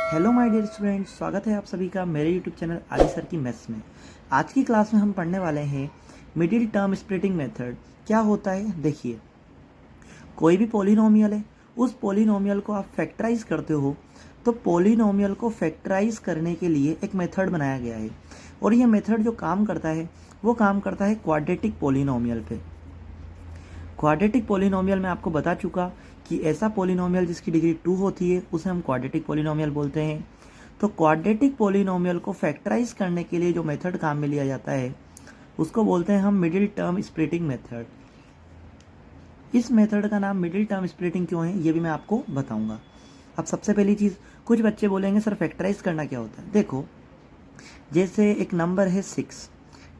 Hello my dear students, स्वागत है आप सभी का मेरे यूट्यूब चैनल आदि सर की मेस में। आज की क्लास में हम पढ़ने वाले हैं मिडिल टर्म स्प्लिटिंग मेथड। क्या होता है देखिए, कोई भी पॉलिनोमियल है, उस पॉलिनोमियल को आप फैक्टराइज करते हो तो पॉलिनोमियल को फैक्टराइज करने के लिए एक मेथड बनाया गया है और ये मेथड जो काम करता है वो काम करता है क्वाड्रेटिक पॉलिनोमियल पे। क्वाड्रेटिक पॉलिनोमियल में आपको बता चुका कि ऐसा पॉलिनोमियल जिसकी डिग्री 2 होती है उसे हम क्वाड्रेटिक पॉलिनोमियल बोलते हैं। तो क्वाड्रेटिक पॉलिनोमियल को फैक्टराइज करने के लिए जो मेथड काम में लिया जाता है उसको बोलते हैं हम मिडिल टर्म स्प्लिटिंग मेथड। इस मेथड का नाम मिडिल टर्म स्प्लिटिंग क्यों है ये भी मैं आपको बताऊंगा। अब सबसे पहली चीज़, कुछ बच्चे बोलेंगे सर फैक्टराइज करना क्या होता है। देखो, जैसे एक नंबर है 6,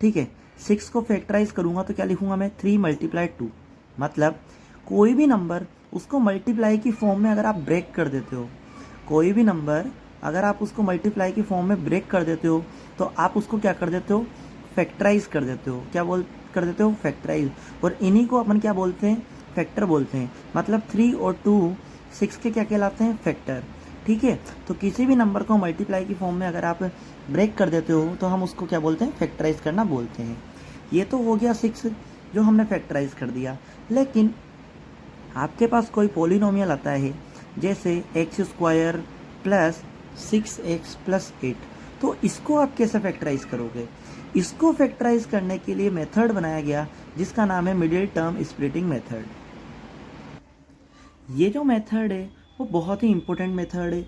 ठीक है, 6 को फैक्टराइज करूंगा तो क्या लिखूंगा मैं, 3 × 2। मतलब कोई भी नंबर उसको मल्टीप्लाई की फॉर्म में अगर आप ब्रेक कर देते हो, कोई भी नंबर अगर आप उसको मल्टीप्लाई की फॉर्म में ब्रेक कर देते हो तो आप उसको क्या कर देते हो, फैक्टराइज कर देते हो। क्या कर देते हो, फैक्टराइज। और इन्हीं को अपन क्या बोलते हैं, फैक्टर बोलते हैं। मतलब 3 और 2 6 के क्या कहलाते हैं, फैक्टर। ठीक है, तो किसी भी नंबर को मल्टीप्लाई की फॉर्म में अगर आप ब्रेक कर देते हो तो हम उसको क्या बोलते हैं, फैक्टराइज करना बोलते हैं। ये तो हो गया 6 जो हमने फैक्टराइज कर दिया। लेकिन आपके पास कोई पॉलिनोमियल आता है जैसे x² प्लस 6x प्लस 8, तो इसको आप कैसे फैक्टराइज करोगे। इसको फैक्टराइज करने के लिए मेथड बनाया गया जिसका नाम है मिडिल टर्म स्प्लिटिंग मेथड। ये जो मेथड है वो बहुत ही इंपॉर्टेंट मेथड है।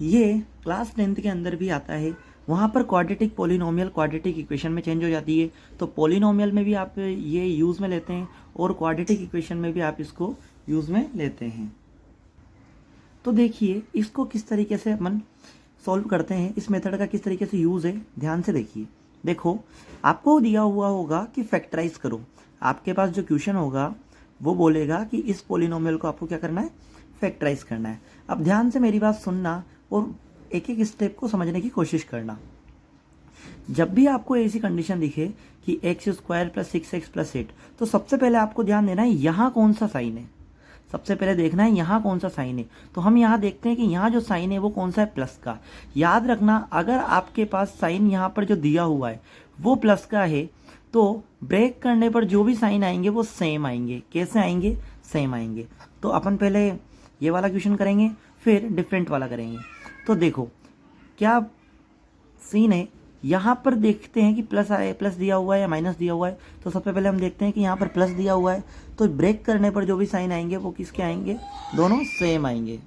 ये क्लास 10th के अंदर भी आता है। वहाँ पर क्वाड्रेटिक पॉलिनोमियल क्वाड्रेटिक इक्वेशन में चेंज हो जाती है, तो पॉलिनोमियल में भी आप ये यूज़ में लेते हैं और क्वाड्रेटिक इक्वेशन में भी आप इसको यूज़ में लेते हैं। तो देखिए इसको किस तरीके से अपन सॉल्व करते हैं, इस मेथड का किस तरीके से यूज़ है, ध्यान से देखिए। देखो, आपको दिया हुआ होगा कि फैक्टराइज करो। आपके पास जो क्वेश्चन होगा वो बोलेगा कि इस पॉलिनोमियल को आपको क्या करना है, फैक्टराइज करना है। अब ध्यान से मेरी बात सुनना और एक एक स्टेप को समझने की कोशिश करना। जब भी आपको ऐसी कंडीशन दिखे कि x² प्लस 6x प्लस 8, तो सबसे पहले आपको ध्यान देना है यहाँ कौन सा साइन है। सबसे पहले देखना है यहाँ कौन सा साइन है। तो हम यहाँ देखते हैं कि यहाँ जो साइन है वो कौन सा है, प्लस का। याद रखना, अगर आपके पास साइन यहाँ पर जो दिया हुआ है वो प्लस का है तो ब्रेक करने पर जो भी साइन आएंगे वो सेम आएंगे। कैसे आएंगे, सेम आएंगे। तो अपन पहले ये वाला क्वेश्चन करेंगे फिर डिफरेंट वाला करेंगे। तो देखो क्या सीन है, यहाँ पर देखते हैं कि प्लस दिया हुआ है या माइनस दिया हुआ है। तो सबसे पहले हम देखते हैं कि यहाँ पर प्लस दिया हुआ है तो ब्रेक करने पर जो भी साइन आएंगे वो किसके आएंगे, दोनों सेम आएंगे।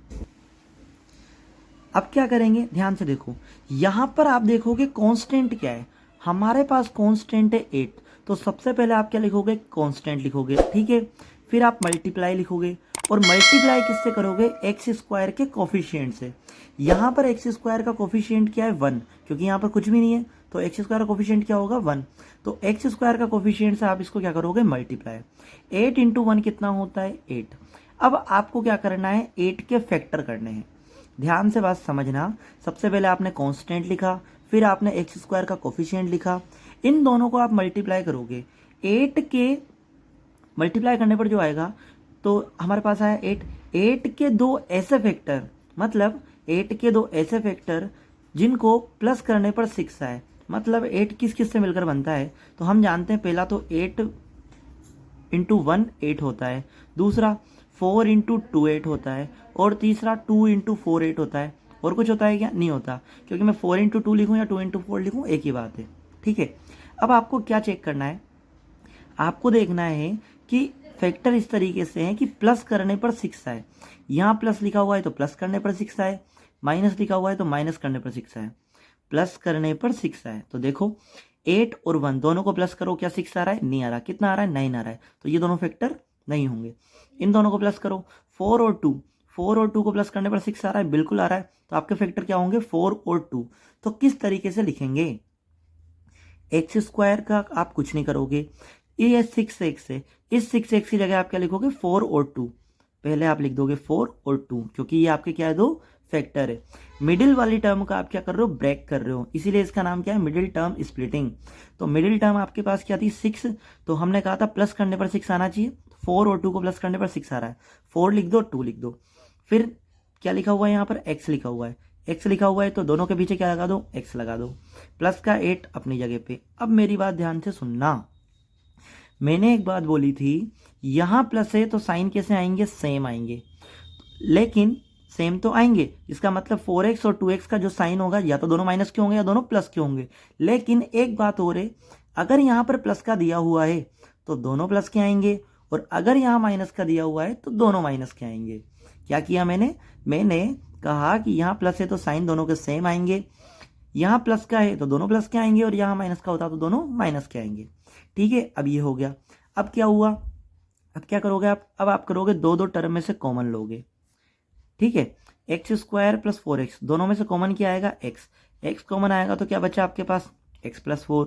अब क्या करेंगे, ध्यान से देखो, यहाँ पर आप देखोगे कांस्टेंट क्या है, हमारे पास कांस्टेंट है 8। तो सबसे पहले आप क्या लिखोगे, कांस्टेंट लिखोगे, ठीक है। फिर आप मल्टीप्लाई लिखोगे और मल्टीप्लाई किससे करोगे, x² के कोफिशिएंट से। यहाँ पर x² का कोफिशिएंट क्या है, 1, क्योंकि यहाँ पर कुछ भी नहीं है तो x² का कोफिशिएंट क्या होगा, 1। तो x² का कोफिशिएंट से आप इसको क्या करोगे, मल्टीप्लाई। 8 × 1 कितना होता है, 8। अब आपको क्या करना है, 8 के फैक्टर करने हैं। ध्यान से बात समझना, सबसे पहले आपने कांस्टेंट लिखा, फिर आपने x² का कोफिशिएंट लिखा। इन दोनों को आप मल्टीप्लाई करोगे, 8 के मल्टीप्लाई करने पर जो आएगा तो हमारे पास आया 8 के दो ऐसे फैक्टर, मतलब 8 के दो ऐसे फैक्टर जिनको प्लस करने पर 6 आए। मतलब 8 किस किस से मिलकर बनता है, तो हम जानते हैं पहला तो 8 × 1 8 होता है, दूसरा 4 × 2 8 होता है, और तीसरा 2 × 4 8 होता है। और कुछ होता है क्या, नहीं होता, क्योंकि मैं 4 × 2 लिखूँ या 2 × 4 लिखूँ एक ही बात है, ठीक है। अब आपको क्या चेक करना है, आपको देखना है कि फैक्टर इस तरीके से है कि प्लस करने पर 6 आए। यहाँ प्लस लिखा हुआ है तो प्लस करने पर 6 आए, माइनस लिखा हुआ है तो माइनस करने पर 6 आए, प्लस करने पर 6 आए। तो देखो 8 और 1 दोनों को प्लस करो, क्या 6 आ रहा है, नहीं आ रहा। कितना आ रहा है, 9 आ रहा है। तो ये दोनों फैक्टर नहीं होंगे। इन दोनों को प्लस करो, 4 और 2 को प्लस करने पर 6 आ रहा है, बिल्कुल आ रहा है। तो आपके फैक्टर क्या होंगे, 4 और 2। तो किस तरीके से लिखेंगे, x² का आप कुछ नहीं करोगे, ये 6x है, इस 6x की जगह आप क्या लिखोगे, 4 और 2। पहले आप लिख दोगे 4 और 2, क्योंकि ये आपके क्या है, दो फैक्टर है। मिडिल वाली टर्म का आप क्या कर रहे हो, ब्रेक कर रहे हो, इसीलिए इसका नाम क्या है, मिडिल टर्म स्प्लिटिंग। तो मिडिल टर्म आपके पास क्या थी, 6। तो हमने कहा था प्लस करने पर 6 आना चाहिए, 4 और 2 को प्लस करने पर 6 आ रहा है, 4 लिख दो, 2 लिख दो। फिर क्या लिखा हुआ है, यहाँ पर x लिखा हुआ है, एक्स लिखा हुआ है तो दोनों के पीछे क्या लगा दो, एक्स लगा दो। प्लस का 8 अपनी जगह पे। अब मेरी बात ध्यान से सुनना, मैंने एक बात बोली थी, यहाँ प्लस है तो साइन कैसे आएंगे, सेम आएंगे, लेकिन सेम तो आएंगे, इसका मतलब 4x और 2x का जो साइन होगा या तो दोनों माइनस के होंगे या दोनों प्लस के होंगे। लेकिन एक बात और है, अगर यहाँ पर प्लस का दिया हुआ है तो दोनों प्लस के आएंगे, और अगर यहाँ माइनस का दिया हुआ है तो दोनों माइनस के आएंगे। क्या किया मैंने कहा कि यहाँ प्लस है तो साइन दोनों के सेम आएंगे, यहाँ प्लस का है तो दोनों प्लस के आएंगे, और यहाँ माइनस का होता तो दोनों माइनस के आएंगे। ठीक है, अब ये हो गया। अब क्या हुआ, अब क्या करोगे आप, अब आप करोगे दो दो टर्म में से कॉमन लोगे। ठीक है, एक्स स्क्वायर प्लस 4x, दोनों में से कॉमन क्या आएगा, एक्स कॉमन आएगा तो क्या बचा आपके पास, एक्स प्लस 4।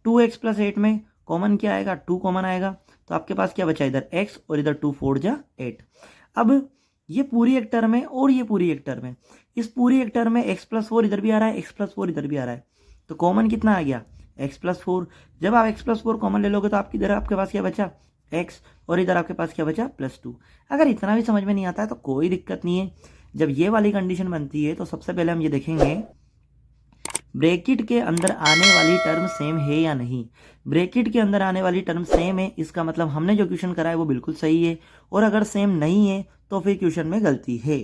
2x प्लस 8 में कॉमन क्या आएगा, 2 कॉमन आएगा, तो आपके पास क्या बचा, इधर x और इधर 2, 4 जा 8। अब ये पूरी एक टर्म है और ये पूरी एक टर्म है, इस पूरी एक टर्म में x प्लस 4 इधर भी आ रहा है, x प्लस 4 इधर भी आ रहा है, तो कॉमन कितना आ गया, x प्लस 4। जब आप x प्लस 4 कॉमन ले लोगे तो आपकी इधर आपके पास क्या बचा, x, और इधर आपके पास क्या बचा, प्लस 2। अगर इतना भी समझ में नहीं आता है तो कोई दिक्कत नहीं है। जब ये वाली कंडीशन बनती है तो सबसे पहले हम ये देखेंगे ब्रैकेट के अंदर आने वाली टर्म सेम है या नहीं। ब्रैकेट के अंदर आने वाली टर्म सेम है, इसका मतलब हमने जो क्वेश्चन करा है वो बिल्कुल सही है, और अगर सेम नहीं है तो फिर क्वेश्चन में गलती है।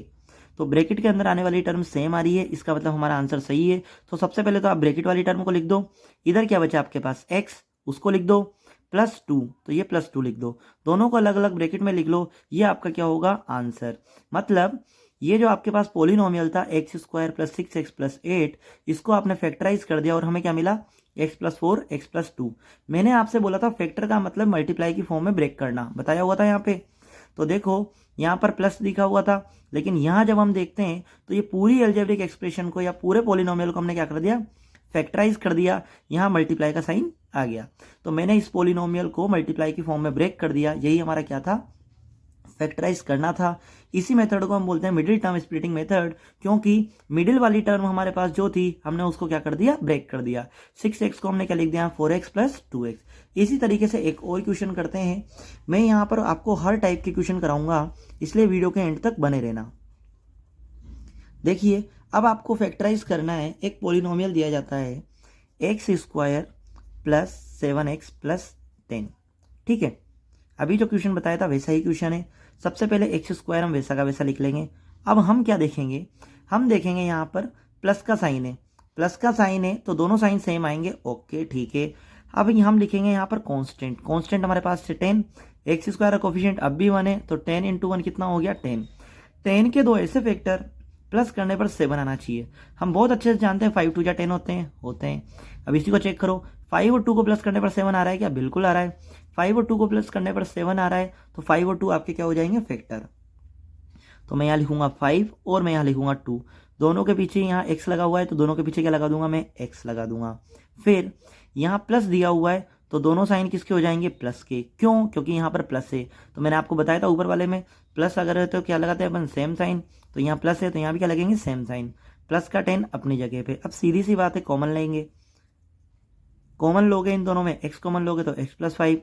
तो ब्रैकेट के अंदर आने वाली टर्म सेम आ रही है, इसका मतलब हमारा आंसर सही है। तो सबसे पहले तो आप ब्रैकेट वाली टर्म को लिख दो, इधर क्या बचा आपके पास, x, उसको लिख दो, प्लस 2, तो ये प्लस 2 लिख दो, दोनों को अलग अलग ब्रैकेट में लिख लो, ये आपका क्या होगा, आंसर। मतलब ये जो आपके पास पोलिनोमियल था x square plus 6x plus 8, इसको आपने फैक्टराइज कर दिया और हमें क्या मिला, x प्लस 4 x प्लस 2। मैंने आपसे बोला था फैक्टर का मतलब मल्टीप्लाई की फॉर्म में ब्रेक करना, बताया हुआ था यहाँ पे। तो देखो यहाँ पर प्लस लिखा हुआ था, लेकिन यहाँ जब हम देखते हैं तो ये पूरी अलजेब्रिक एक्सप्रेशन को या पूरे पोलिनोमियल को हमने क्या कर दिया, फैक्टराइज कर दिया, यहाँ मल्टीप्लाई का साइन आ गया, तो मैंने इस पोलिनोमियल को मल्टीप्लाई की फॉर्म में ब्रेक कर दिया। यही हमारा क्या था, फैक्टराइज करना था। इसी मेथड को हम बोलते हैं मिडिल टर्म स्प्लिटिंग मेथड, क्योंकि मिडिल वाली टर्म हमारे पास जो थी हमने उसको क्या कर दिया, ब्रेक कर दिया। 6x को हमने क्या लिख दिया, 4x प्लस 2x। इसी तरीके से एक और क्वेश्चन करते हैं। मैं यहाँ पर आपको हर टाइप के क्वेश्चन कराऊंगा, इसलिए वीडियो के एंड तक बने रहना। देखिए, अब आपको फैक्टराइज करना है, एक पोलिनोमियल दिया जाता है x square plus 7x plus 10। ठीक है, अभी जो क्वेश्चन बताया था वैसा ही क्वेश्चन है। सबसे पहले एक्स स्क्वायर हम वैसा का वैसा लिख लेंगे। अब हम क्या देखेंगे, हम देखेंगे यहाँ पर प्लस का साइन है, प्लस का साइन है तो दोनों साइन सेम आएंगे, ओके ठीक है। अब हम लिखेंगे यहाँ पर कांस्टेंट, कांस्टेंट हमारे पास से 10, एक्स स्क्वायर का कोफिशिएंट अब भी 1 है, तो 10 इंटू 1 कितना हो गया, 10। 10 के दो ऐसे फैक्टर प्लस करने पर 7 आना चाहिए। हम बहुत अच्छे से जानते हैं 5 2 जा 10 होते हैं। अब इसी को चेक करो, 5 और 2 को प्लस करने पर 7 आ रहा है क्या, बिल्कुल आ रहा है। 5 और 2 को प्लस करने पर 7 आ रहा है, तो 5 और 2 आपके क्या हो जाएंगे, फैक्टर। तो मैं यहाँ लिखूंगा 5 और मैं यहाँ लिखूंगा 2, दोनों के पीछे यहाँ x लगा हुआ है तो दोनों के पीछे क्या लगा दूंगा, मैं x लगा दूंगा। फिर यहाँ प्लस दिया हुआ है तो दोनों साइन किसके हो जाएंगे, प्लस के। क्यों, क्योंकि यहाँ पर प्लस है, तो मैंने आपको बताया था ऊपर वाले में प्लस अगर है तो क्या लगाते हैं अपन, सेम साइन। तो यहाँ प्लस है तो यहाँ भी क्या लगेंगे, सेम साइन। प्लस का 10 अपनी जगह पे। अब सीधी सी बात है, कॉमन लेंगे, कॉमन लोगे इन दोनों में, x कॉमन लोगे तो x प्लस 5,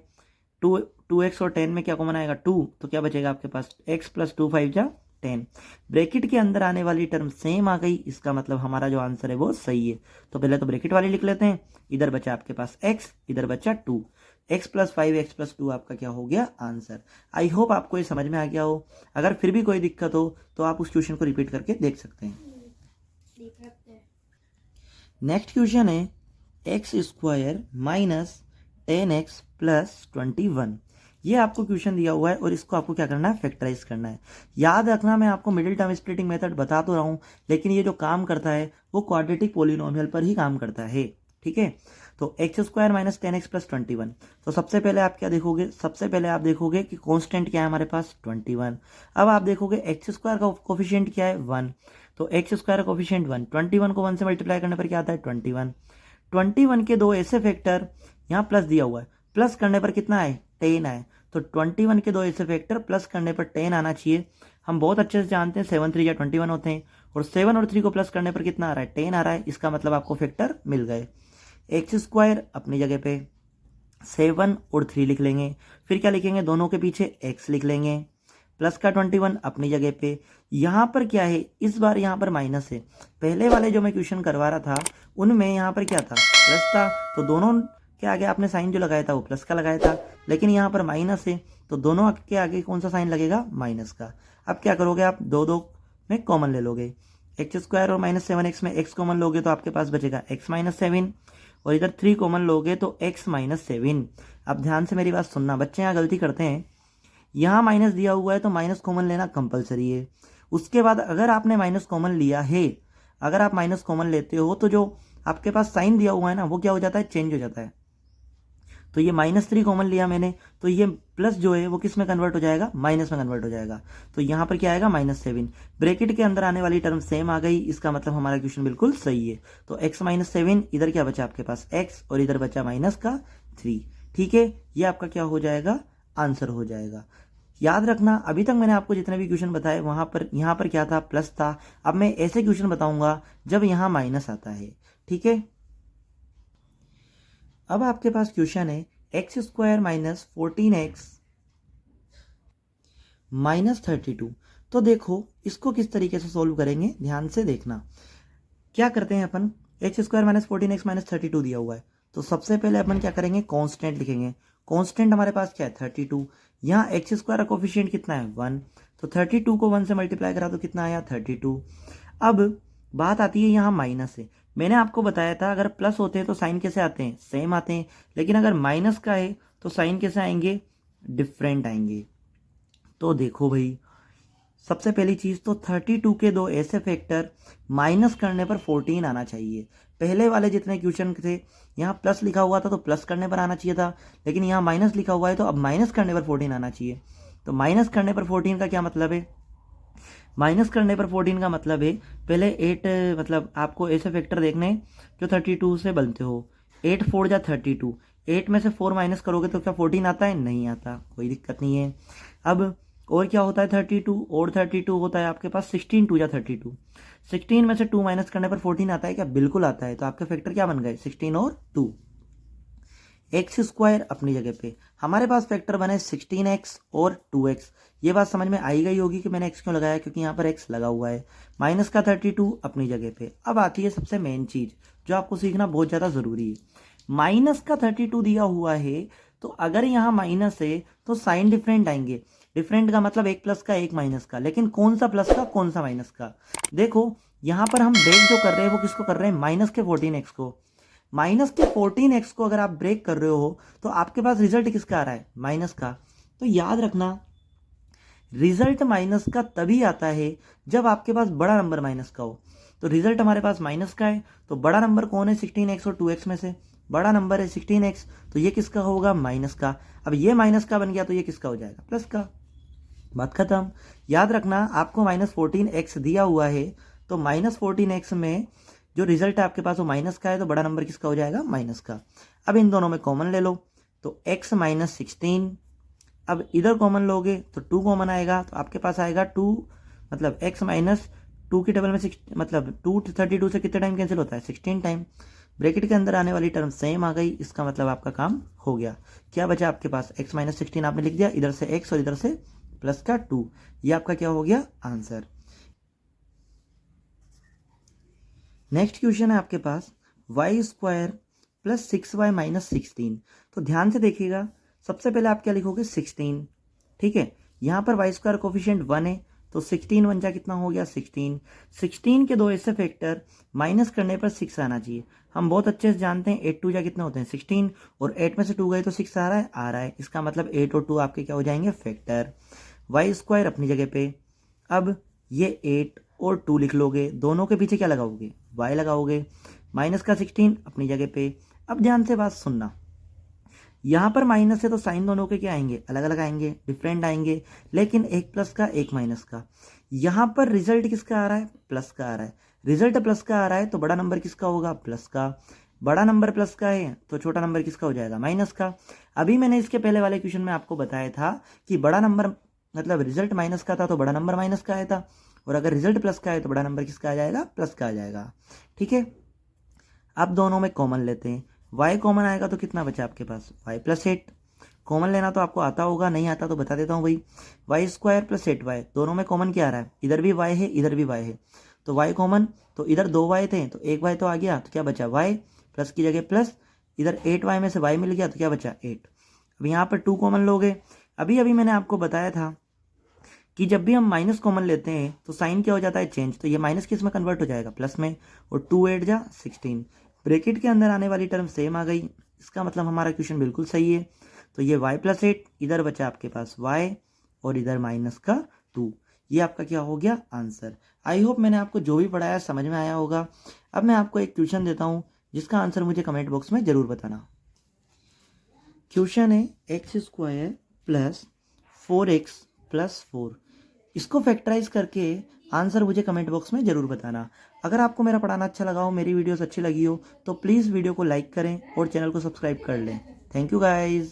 2x और 10 में क्या कॉमन आएगा, 2, तो क्या बचेगा आपके पास, x प्लस 2 5 जा 10। ब्रैकेट के अंदर आने वाली टर्म सेम आ गई, इसका मतलब हमारा जो आंसर है वो सही है। तो पहले तो ब्रैकेट वाली लिख लेते हैं, इधर बचा आपके पास x, इधर बचा 2, x प्लस 5 x प्लस 2 आपका क्या हो गया, आंसर। आई होप आपको ये समझ में आ गया हो। अगर फिर भी कोई दिक्कत हो तो आप उस क्वेश्चन को रिपीट करके देख सकते हैं। नेक्स्ट क्वेश्चन है x square minus 10x plus 21। ये आपको क्वेश्चन दिया हुआ है और इसको आपको क्या करना है, फैक्टराइज करना है। याद रखना, मैं आपको मिडिल टर्म स्प्लिटिंग मेथड बता तो रहा हूँ, लेकिन ये जो काम करता है वो क्वाड्रेटिक पोलिनोमियल पर ही काम करता है। ठीक है, तो x square minus 10x plus 21। तो सबसे पहले आप क्या देखोगे, सबसे पहले आप देखोगे कि कांस्टेंट क्या है हमारे पास, 21। अब आप देखोगे एक्स स्क्वायर का कोफिशिएंट क्या है, 1, तो एक्स स्क्वायर का कोफिशिएंट 1, 21 को 1 से मल्टीप्लाई करने पर क्या आता है, 21। 21 के दो ऐसे फैक्टर, यहाँ प्लस दिया हुआ है, प्लस करने पर कितना आए, 10 आए, तो 21 के दो ऐसे फैक्टर प्लस करने पर 10 आना चाहिए। हम बहुत अच्छे से जानते हैं 7 3 या 21 होते हैं, और 7 और 3 को प्लस करने पर कितना आ रहा है, 10 आ रहा है, इसका मतलब आपको फैक्टर मिल गए। एक्स स्क्वायर अपनी जगह पे 7 और 3 लिख लेंगे, फिर क्या लिखेंगे, दोनों के पीछे x लिख लेंगे, प्लस का 21 अपनी जगह पे। यहाँ पर क्या है, इस बार यहाँ पर माइनस है। पहले वाले जो मैं क्वेश्चन करवा रहा था उनमें यहाँ पर क्या था, प्लस था, तो दोनों के आगे आपने साइन जो लगाया था वो प्लस का लगाया था, लेकिन यहाँ पर माइनस है तो दोनों के आगे कौन सा साइन लगेगा, माइनस का। अब क्या करोगे आप, दो दो में कॉमन ले लोगे, एक्स स्क्वायर और -7x में एक्स कॉमन लोगे तो आपके पास बचेगा x-7, और इधर 3 कॉमन लोगे तो x-7। अब ध्यान से मेरी बात सुनना, बच्चे यहाँ गलती करते हैं, यहाँ माइनस दिया हुआ है तो माइनस कॉमन लेना कंपलसरी है। उसके बाद अगर आपने माइनस कॉमन लिया है, अगर आप माइनस कॉमन लेते हो तो जो आपके पास साइन दिया हुआ है ना वो क्या हो जाता है, चेंज हो जाता है। तो ये -3 कॉमन लिया मैंने, तो ये प्लस जो है वो किस में कन्वर्ट हो जाएगा, माइनस में कन्वर्ट हो जाएगा। तो यहाँ पर क्या आएगा, -7। ब्रैकेट के अंदर आने वाली टर्म सेम आ गई, इसका मतलब हमारा क्वेश्चन बिल्कुल सही है। तो x-7, इधर क्या बचा आपके पास x, और इधर बचा माइनस का 3। ठीक है, ये आपका क्या हो जाएगा, आंसर हो जाएगा। याद रखना, अभी तक मैंने आपको जितने भी क्वेश्चन बताए वहां पर यहाँ पर क्या था, प्लस था। अब मैं ऐसे क्वेश्चन बताऊंगा जब यहाँ माइनस आता है। ठीक है, अब आपके पास क्वेश्चन है x² - 14x - 32। तो देखो इसको किस तरीके से सोल्व करेंगे, ध्यान से देखना। क्या करते हैं अपन, x² - 14x - 32 दिया हुआ है, तो सबसे पहले अपन क्या करेंगे, कांस्टेंट लिखेंगे। कांस्टेंट हमारे पास क्या है, 32। यहाँ x² का कोफिशिएंट कितना है, 1, तो 32 को 1 से मल्टीप्लाई करा तो कितना आया, 32। अब बात आती है यहाँ माइनस है। मैंने आपको बताया था अगर प्लस होते हैं तो साइन कैसे आते हैं, सेम आते हैं, लेकिन अगर माइनस का है तो साइन कैसे आएंगे, डिफरेंट आएंगे। तो देखो भाई, सबसे पहली चीज तो 32 के दो ऐसे फैक्टर माइनस करने पर 14 आना चाहिए। पहले वाले जितने क्वेश्चन थे यहाँ प्लस लिखा हुआ था तो प्लस करने पर आना चाहिए था, लेकिन यहाँ माइनस लिखा हुआ है तो अब माइनस करने पर 14 आना चाहिए। तो माइनस करने पर 14 का क्या मतलब है, माइनस करने पर 14 का मतलब है, पहले 8 मतलब आपको ऐसे फैक्टर देखने जो 32 से बनते हो। 8 4 जा 32, 8 में से 4 माइनस करोगे तो क्या 14 आता है, नहीं आता, कोई दिक्कत नहीं है। अब और क्या होता है, 32 और 32 होता है आपके पास 16 2 जा 32, 16 में से 2 माइनस करने पर 14 आता है क्या, बिल्कुल आता है। तो आपके फैक्टर क्या बन गए, 16 और 2। x² अपनी जगह पे, हमारे पास फैक्टर बने 16x और 2x। ये बात समझ में आई गई होगी कि मैंने x क्यों लगाया, क्योंकि यहाँ पर x लगा हुआ है। माइनस का 32 अपनी जगह पे। अब आती है सबसे मेन चीज जो आपको सीखना बहुत ज्यादा जरूरी है। माइनस का 32 दिया हुआ है तो अगर यहाँ माइनस है तो साइन डिफरेंट आएंगे। डिफरेंट का मतलब एक प्लस का एक माइनस का, लेकिन कौन सा प्लस का कौन सा माइनस का। देखो यहाँ पर हम ब्रेक जो कर रहे हैं वो किसको कर रहे हैं, माइनस के 14x को। माइनस के 14x को अगर आप ब्रेक कर रहे हो तो आपके पास रिजल्ट किसका आ रहा है, माइनस का। तो याद रखना, रिजल्ट माइनस का तभी आता है जब आपके पास बड़ा नंबर माइनस का हो। तो रिजल्ट हमारे पास माइनस का है, तो बड़ा नंबर कौन है, 16x और 2x में से बड़ा नंबर है 16x, तो ये किसका होगा, माइनस का। अब ये माइनस का बन गया तो ये किसका हो जाएगा, प्लस का। बात खत्म। याद रखना, आपको -14x दिया हुआ है तो -14x में जो रिजल्ट है आपके पास वो माइनस का है, तो बड़ा नंबर किसका हो जाएगा, माइनस का। अब इन दोनों में कॉमन ले लो तो x - 16। अब इधर कॉमन लोगे तो 2 कॉमन आएगा, तो आपके पास आएगा 2, मतलब x - 2 की टेबल में 6, मतलब 2 32 से कितने टाइम कैंसिल होता है, 16 टाइम। ब्रैकेट के अंदर आने वाली टर्म सेम आ गई, इसका मतलब आपका काम हो गया। क्या बचा आपके पास, x - 16 आपने लिख दिया, इधर से x और इधर से प्लस का 2, ये आपका क्या हो गया, आंसर। नेक्स्ट क्वेश्चन है आपके पास y² + 6y - 16। तो ध्यान से देखिएगा, सबसे पहले आप क्या लिखोगे, 16। ठीक है, यहाँ पर y² कोफिशिएंट 1 है तो 16 1 जा कितना हो गया, 16। 16 के दो ऐसे फैक्टर माइनस करने पर 6 आना चाहिए। हम बहुत अच्छे से जानते हैं 8 2 जा कितने होते हैं, 16, और 8 में से 2 गए तो 6 आ रहा है, आ रहा है। इसका मतलब 8 और 2 आपके क्या हो जाएंगे, फैक्टर। y² अपनी जगह पे। अब ये 8 और 2 लिख लोगे, दोनों के पीछे क्या लगाओगे, y लगाओगे। माइनस का 16 अपनी जगह पे। अब ध्यान से बात सुनना, यहां पर माइनस है तो साइन दोनों के क्या आएंगे, अलग अलग आएंगे, डिफरेंट आएंगे, लेकिन एक प्लस का एक माइनस का। यहां पर रिजल्ट किसका आ रहा है, प्लस का आ रहा है। रिजल्ट प्लस का आ रहा है तो बड़ा नंबर किसका होगा, प्लस का। बड़ा नंबर प्लस का है तो छोटा नंबर किसका हो जाएगा, माइनस का। अभी मैंने इसके पहले वाले क्वेश्चन में आपको बताया था कि बड़ा नंबर मतलब रिजल्ट माइनस का था तो बड़ा नंबर माइनस का आया था, और अगर रिजल्ट प्लस का है तो बड़ा नंबर किसका आ जाएगा, प्लस का आ जाएगा। ठीक है, अब दोनों में कॉमन लेते हैं, y कॉमन आएगा तो कितना बचा आपके पास, y + 8। कॉमन लेना तो आपको आता होगा, नहीं आता तो बता देता हूँ भाई। वाई स्क्वायर प्लस 8y, दोनों में कॉमन क्या आ रहा है, इधर भी y है इधर भी y है, तो y कॉमन, तो इधर 2y थे तो 1y तो आ गया, तो क्या बचा y, प्लस की जगह प्लस, इधर 8y में से y मिल गया तो क्या बचा 8। अब यहाँ पर 2 कॉमन लोगे। अभी अभी मैंने आपको बताया था कि जब भी हम माइनस कॉमन लेते हैं तो साइन क्या हो जाता है, चेंज, तो ये माइनस किस में कन्वर्ट हो जाएगा, प्लस में, और 2 8 जा 16, ब्रैकेट के अंदर आने वाली टर्म सेम आ गई, इसका मतलब हमारा क्वेश्चन बिल्कुल सही है। तो ये y प्लस 8, इधर बचा आपके पास y, और इधर माइनस का 2, ये आपका क्या हो गया आंसर। आई होप मैंने आपको जो भी पढ़ाया समझ में आया होगा। अब मैं आपको एक क्वेश्चन देता हूँ जिसका आंसर मुझे कमेंट बॉक्स में ज़रूर बताना। क्वेश्चन है x square plus 4x plus 4, इसको फैक्टराइज करके आंसर मुझे कमेंट बॉक्स में ज़रूर बताना। अगर आपको मेरा पढ़ाना अच्छा लगा हो, मेरी वीडियोस अच्छी लगी हो, तो प्लीज़ वीडियो को लाइक करें और चैनल को सब्सक्राइब कर लें। Thank you guys.